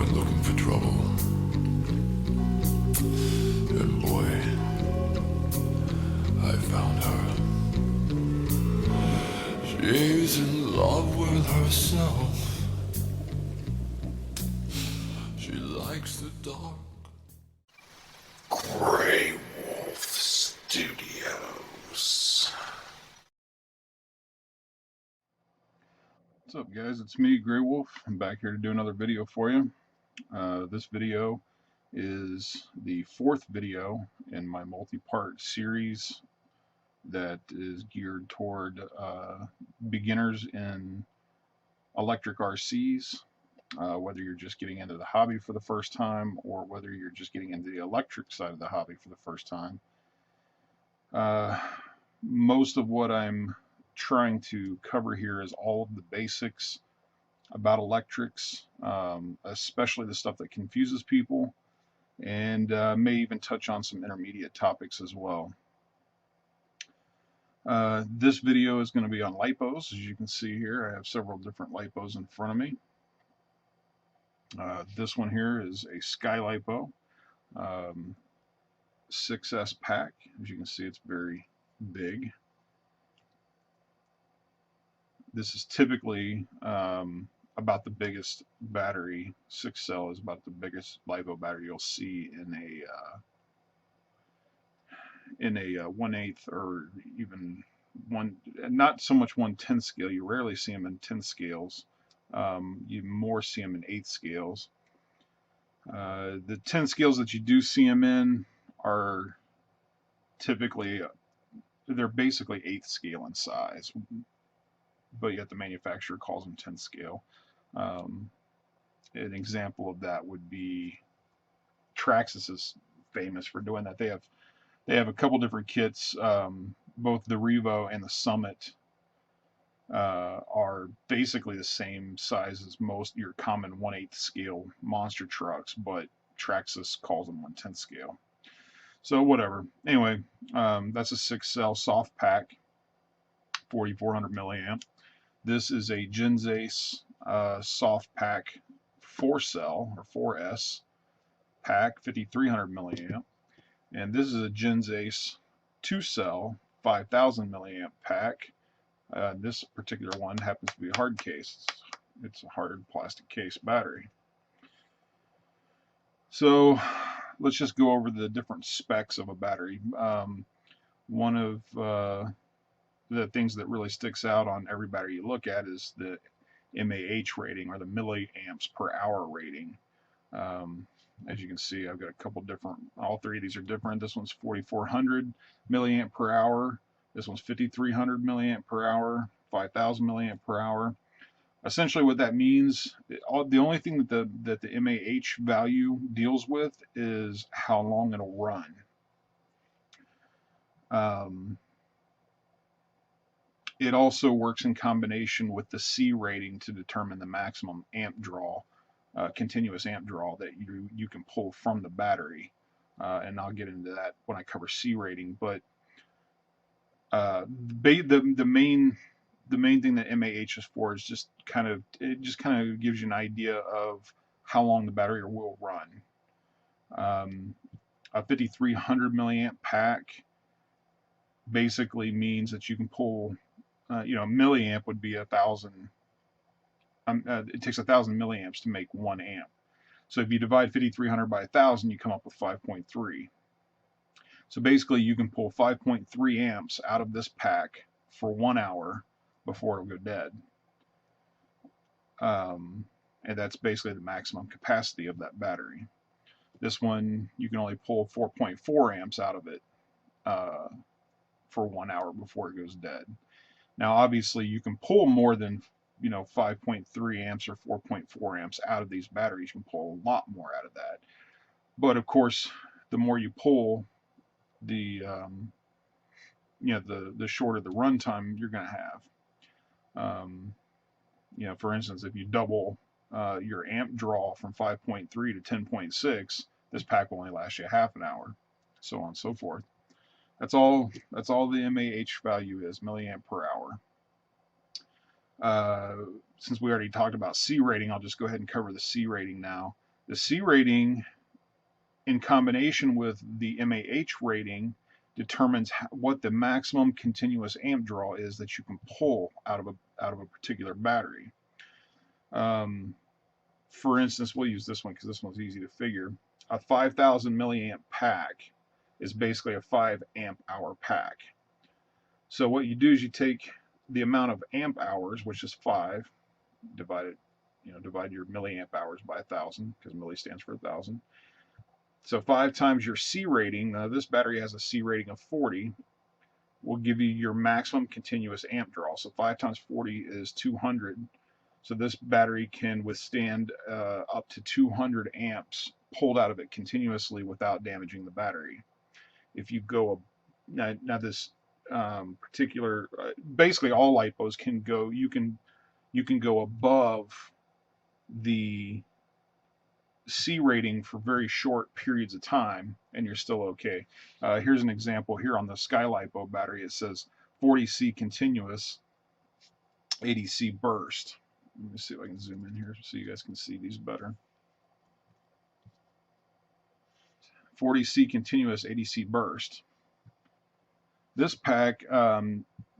went looking for trouble. And boy, I found her. She's in love with herself. She likes the dark. Grey Wolf Studios. What's up, guys? It's me, Grey Wolf. I'm back here to do another video for you. This video is the fourth video in my multi-part series that is geared toward beginners in electric RCs, whether you're just getting into the hobby for the first time or whether you're just getting into the electric side of the hobby for the first time. Most of what I'm trying to cover here is all of the basics about electrics, especially the stuff that confuses people, and may even touch on some intermediate topics as well. This video is going to be on LiPos. As you can see here, I have several different LiPos in front of me. This one here is a Sky LiPo 6S pack. As you can see, it's very big. This is typically about the biggest battery. 6 cell is about the biggest LiPo battery you'll see in a 1/8 or even not so much 1/10 scale. You rarely see them in 10 scales. You more see them in 8 scales. The 10 scales that you do see them in are typically, they're basically 8th scale in size, but yet the manufacturer calls them 10 scale. An example of that would be Traxxas is famous for doing that. They have a couple different kits. Both the Revo and the Summit are basically the same size as most your common 1/8 scale monster trucks, but Traxxas calls them 1/10 scale. So whatever. Anyway, that's a 6 cell soft pack, 4400 milliamp. This is a Genzace soft pack 4 cell or 4S pack, 5300 milliamp. And this is a Genzace 2 cell 5000 milliamp pack. This particular one happens to be a hard case. It's a hard plastic case battery. So let's just go over the different specs of a battery. One of the things that really sticks out on every battery you look at is the mAh rating, or the milliamps per hour rating. As you can see, I've got a couple different, all three of these are different. This one's 4400 milliamp per hour. This one's 5300 milliamp per hour, 5000 milliamp per hour. Essentially what that means, the only thing that the mAh value deals with is how long it'll run. It also works in combination with the C rating to determine the maximum amp draw, continuous amp draw that you can pull from the battery. And I'll get into that when I cover C rating. But the main thing that mAh is for is just kind of gives you an idea of how long the battery will run. A 5300 milliamp pack basically means that you can pull, a milliamp would be 1,000. It takes 1,000 milliamps to make 1 amp. So if you divide 5300 by 1,000, you come up with 5.3. So basically you can pull 5.3 amps out of this pack for 1 hour before it'll go dead. And that's basically the maximum capacity of that battery. This one, you can only pull 4.4 amps out of it for 1 hour before it goes dead. Now, obviously, you can pull more than 5.3 amps or 4.4 amps out of these batteries. You can pull a lot more out of that. But of course, the more you pull, the shorter the runtime you're going to have. For instance, if you double your amp draw from 5.3 to 10.6, this pack will only last you half an hour, so on and so forth. That's all the mAh value is, milliamp per hour. Since we already talked about C rating, I'll just go ahead and cover the C rating now. The C rating, in combination with the MAH rating, determines what the maximum continuous amp draw is that you can pull out of a particular battery. Um, for instance, we'll use this one because this one's easy to figure. A 5,000 milliamp pack is basically a 5 amp hour pack. So what you do is you take the amount of amp hours, which is 5, divide your milliamp hours by 1,000 because milli stands for 1,000. So 5 times your C rating. Now this battery has a C rating of 40. Will give you your maximum continuous amp draw. So 5 times 40 is 200. So this battery can withstand up to 200 amps pulled out of it continuously without damaging the battery. If you go now this particular, basically all LiPos can go. You can go above the C rating for very short periods of time, and you're still okay. Here's an example here on the Sky LiPo battery. It says 40C continuous, 80C burst. Let me see if I can zoom in here so you guys can see these better. 40C continuous, 80C burst. This pack,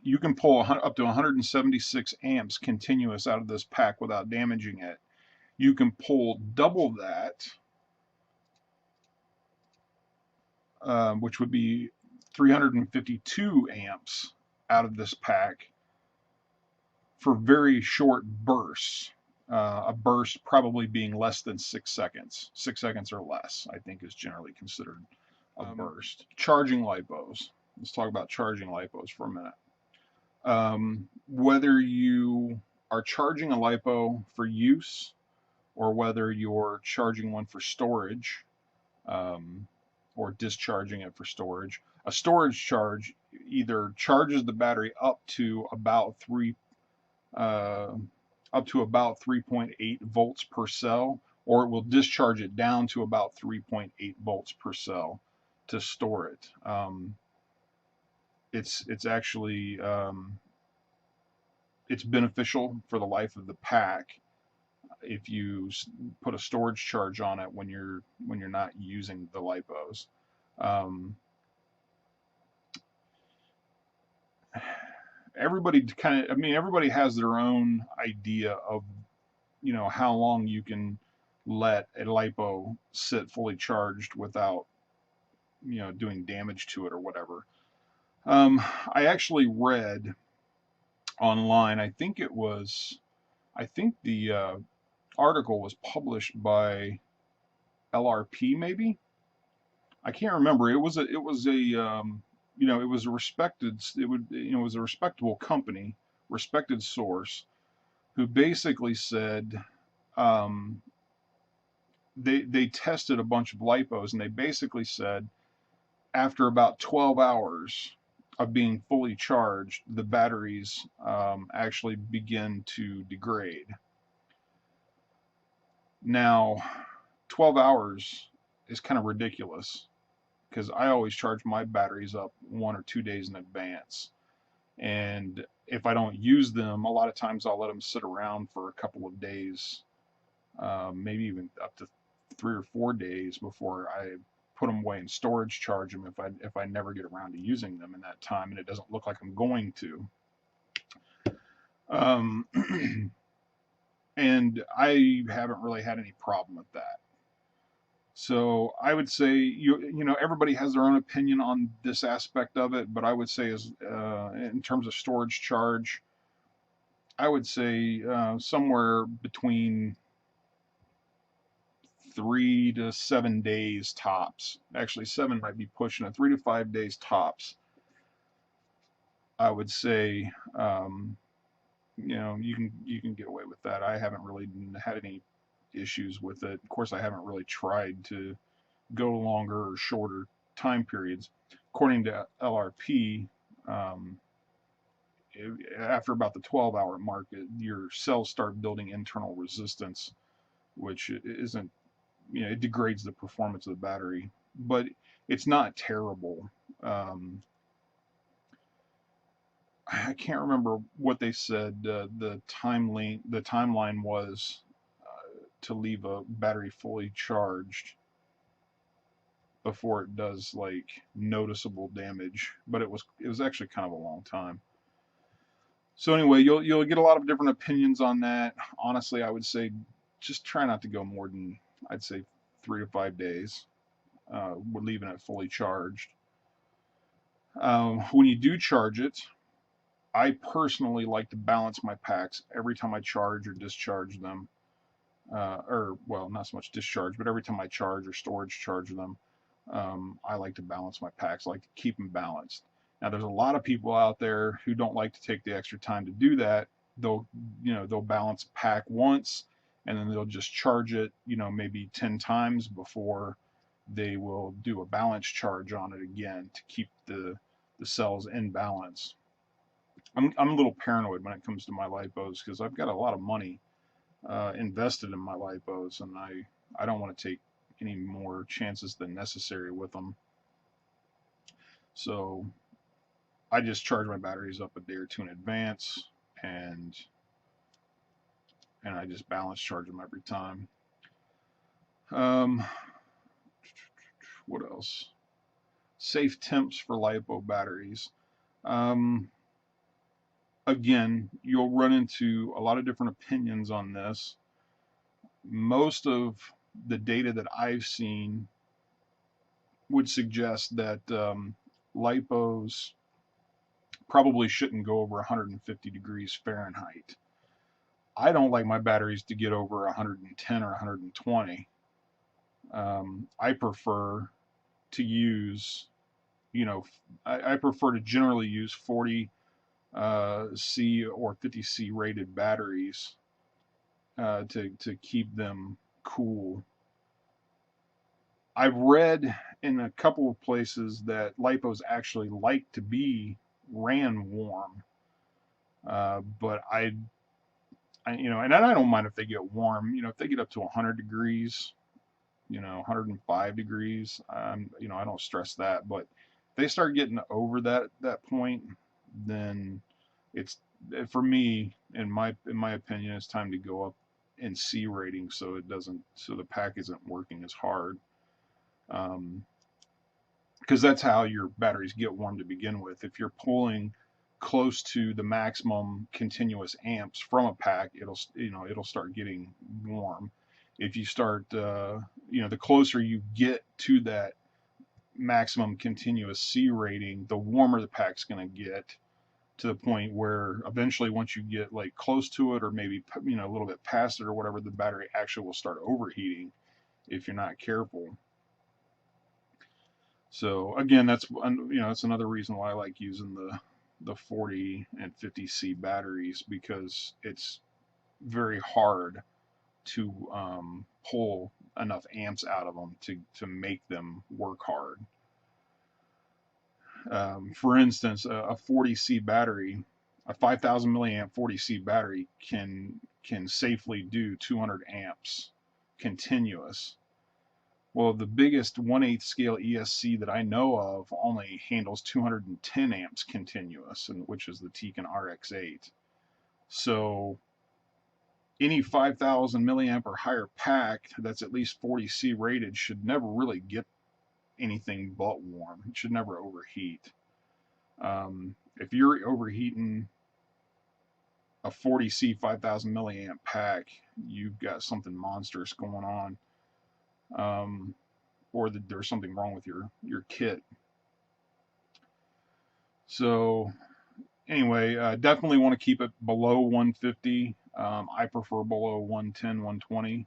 you can pull up to 176 amps continuous out of this pack without damaging it. You can pull double that, which would be 352 amps out of this pack for very short bursts. A burst probably being less than 6 seconds. 6 seconds or less, I think, is generally considered a burst. Charging LiPos. Let's talk about charging LiPos for a minute. Whether you are charging a LiPo for use or whether you're charging one for storage, or discharging it for storage, a storage charge either charges the battery up to about 3.8 volts per cell, or it will discharge it down to about 3.8 volts per cell to store it. It's actually it's beneficial for the life of the pack if you put a storage charge on it when you're not using the LiPos. Everybody has their own idea of how long you can let a LiPo sit fully charged without doing damage to it or whatever. I actually read online. I think the article was published by LRP, maybe. I can't remember. It was a it was a respectable company, respected source, who basically said, they tested a bunch of LiPos, and they basically said after about 12 hours of being fully charged, the batteries actually begin to degrade. Now, 12 hours is kind of ridiculous because I always charge my batteries up 1 or 2 days in advance. And if I don't use them, a lot of times I'll let them sit around for a couple of days, maybe even up to 3 or 4 days before I put them away in storage, charge them if I never get around to using them in that time, and it doesn't look like I'm going to. And I haven't really had any problem with that. So I would say everybody has their own opinion on this aspect of it, but I would say in terms of storage charge, I would say somewhere between 3 to 7 days tops. Actually, 7 might be pushing it. 3 to 5 days tops. I would say you can get away with that. I haven't really had any issues with it. Of course, I haven't really tried to go longer or shorter time periods. According to LRP, after about the 12-hour mark, your cells start building internal resistance, which isn't, it degrades the performance of the battery, but it's not terrible. I can't remember what they said the timeline was to leave a battery fully charged before it does like noticeable damage, but it was actually kind of a long time. So anyway, you'll get a lot of different opinions on that. Honestly, I would say just try not to go more than, I'd say, 3 to 5 days. We're leaving it fully charged. When you do charge it, I personally like to balance my packs every time I charge or discharge them. Or, well, not so much discharge, but every time I charge or storage charge them, I like to balance my packs. I like to keep them balanced. Now, there's a lot of people out there who don't like to take the extra time to do that. They'll balance a pack once, and then they'll just charge it, maybe 10 times before they will do a balance charge on it again to keep the cells in balance. I'm a little paranoid when it comes to my LiPos because I've got a lot of money invested in my LiPos, and I don't want to take any more chances than necessary with them. So I just charge my batteries up a day or two in advance, and I just balance charge them every time. Um, what else? Safe temps for LiPo batteries. Um, Again, you'll run into a lot of different opinions on this. Most of the data that I've seen would suggest that LiPos probably shouldn't go over 150 degrees Fahrenheit. I don't like my batteries to get over 110 or 120. I prefer to use, I prefer to generally use 40 C or 50 C rated batteries to keep them cool. I've read in a couple of places that LiPos actually like to be ran warm, but and I don't mind if they get warm. If they get up to 100 degrees, 105 degrees, I don't stress that. But if they start getting over that point, then it's, for me, in my opinion, it's time to go up in C rating so the pack isn't working as hard. Because that's how your batteries get warm to begin with. If you're pulling close to the maximum continuous amps from a pack, it'll start getting warm. If you start, the closer you get to that maximum continuous C rating, the warmer the pack's going to get, to the point where eventually, once you get like close to it, or maybe a little bit past it or whatever, the battery actually will start overheating if you're not careful. So again, that's another reason why I like using the 40 and 50 C batteries, because it's very hard to pull enough amps out of them to make them work hard. For instance, a 40C battery, a 5,000 milliamp 40C battery can safely do 200 amps continuous. Well, the biggest 1/8 scale ESC that I know of only handles 210 amps continuous, which is the Tekin RX8. So any 5,000 milliamp or higher pack that's at least 40C rated should never really get anything but warm. It should never overheat. If you're overheating a 40C 5,000 milliamp pack, you've got something monstrous going on, or that there's something wrong with your kit. So anyway, definitely want to keep it below 150. I prefer below 110, 120.